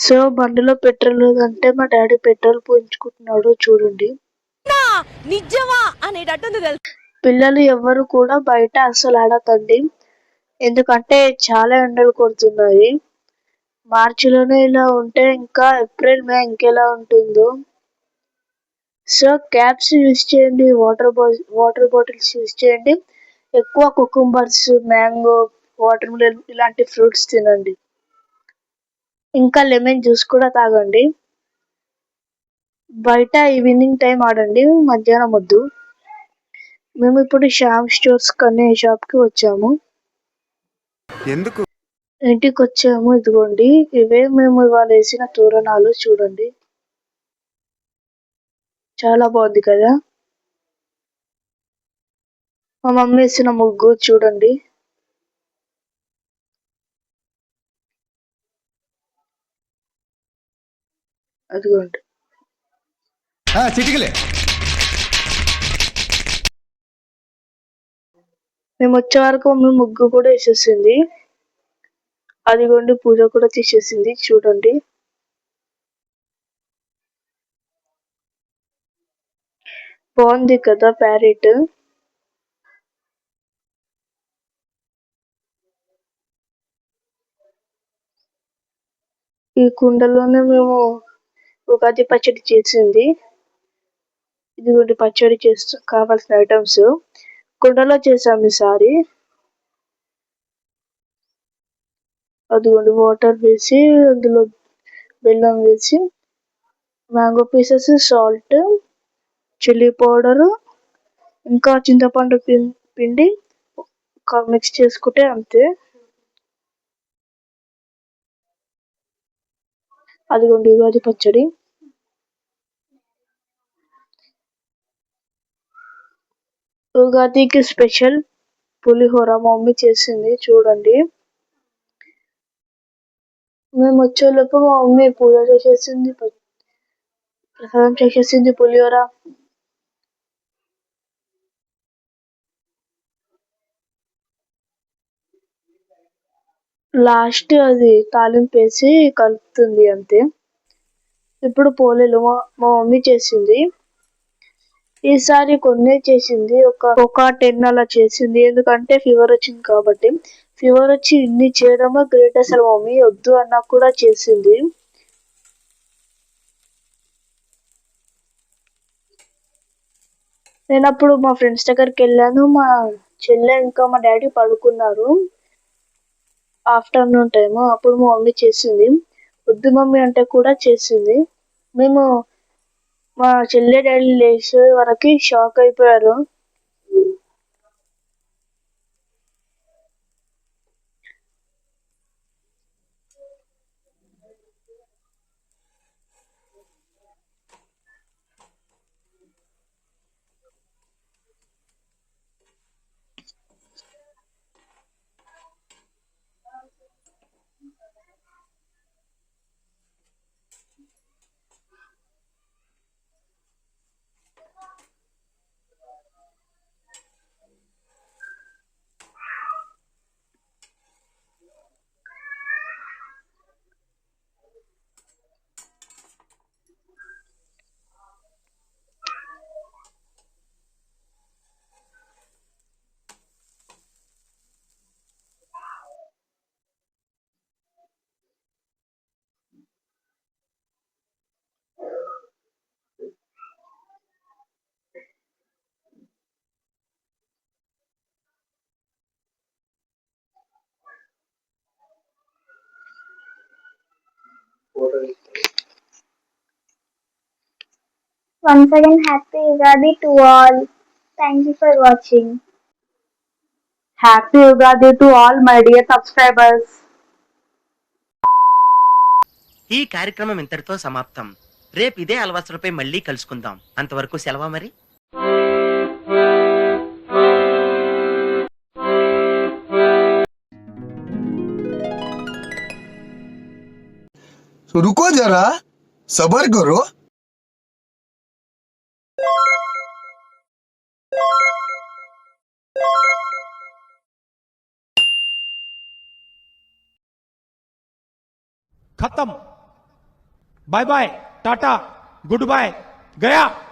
So బండిలో petrol లేదంటే మా డాడీ పెట్రోల్ పోయించుకుంటున్నాడు చూడండి. నిజమా అనేటట్టుంది తెలుసు. పిల్లలు ఎవ్వరు కూడా బయట అస్సలు ఆడకండి. ఎందుకంటే చాలా ఎండలు కొడుతున్నాయి. మార్చిలోనే ఇలా ఉంటే ఇంకా ఏప్రిల్, మే ఇంకెలా ఉంటుందో. సో క్యాప్స్ యూజ్ చేయండి, వాటర్ బాటిల్స్ యూజ్ చేయండి. ఎక్కువ కుకుంబర్స్, మ్యాంగో, వాటర్ మిలన్ ఇలాంటి ఫ్రూట్స్ తినండి. ఇంకా లెమన్ జ్యూస్ కూడా తాగండి. బయట ఈవినింగ్ టైం ఆడండి, మధ్యాహ్నం వద్దు. మేము ఇప్పుడు శ్యామ్ స్టోర్స్ అనే షాప్కి వచ్చాము. ఎందుకు? ఇంటికి వచ్చాము. ఇదిగోండి, ఇవే మేము ఇవాళ వేసిన తోరణాలు చూడండి. చాలా బాగుంది కదా. మా మమ్మీ వేసిన ముగ్గు చూడండి. అదిగోండి. చిటికలే. మేము వచ్చే వరకు మమ్మీ ముగ్గు కూడా వేసేసింది. అదిగోండి, పూజ కూడా తీసేసింది చూడండి. బాగుంది కదా ప్యారెట్. ఈ కుండలోనే మేము ఉగాది పచ్చడి చేసింది. ఇదిగోండి, పచ్చడి చేస్తూ కావాల్సిన ఐటమ్స్ కుండలో చేసాము ఈసారి. అదిగోండి, వాటర్ వేసి అందులో బెల్లం వేసి mango pieces, salt, chilli powder, ఇంకా చింతపండు పిండి మిక్స్ చేసుకుంటే అంతే. అదిగోండి ఉగాది పచ్చడి. ఉగాదికి స్పెషల్ పులిహోర మా మమ్మీ చేసింది చూడండి. మేము వచ్చేలోపు మా మమ్మీ పూజ చేసేసింది, ప్రసాదం చేసేసింది పులిహోర. లాస్ట్ అది తాలింపు వేసి కలుపుతుంది అంతే. ఇప్పుడు పోలేలు మా మమ్మీ చేసింది. ఈసారి కొన్ని చేసింది, ఒక 10 అలా చేసింది. ఎందుకంటే ఫీవర్ వచ్చింది కాబట్టి. ఫీవర్ వచ్చి ఇన్ని చేయడమో గ్రేట్ అసలు. మమ్మీ వద్దు అన్నా కూడా చేసింది. నేను అప్పుడు మా ఫ్రెండ్స్ దగ్గరికి వెళ్ళాను. మా చెల్లె ఇంకా మా డాడీ పడుకున్నారు ఆఫ్టర్నూన్ టైము. అప్పుడు మా మమ్మీ చేసింది. వద్దు మమ్మీ అంటే కూడా చేసింది. మేము మా చెల్లె డాడీ లేచే వరకు షాక్ అయిపోయారు. Once again, happy Ugadi to all. Thank you for watching. Happy Ugadi to all my dear subscribers. ఈ కార్యక్రమం ఇంతటితో సమాప్తం. రేపు ఇదే అలవాసులపై మళ్ళీ కలుసుకుందాం. అంతవరకు సెలవా మరి. रुको जरा, सबर करो. खत्म. Bye bye, tata, goodbye, गया.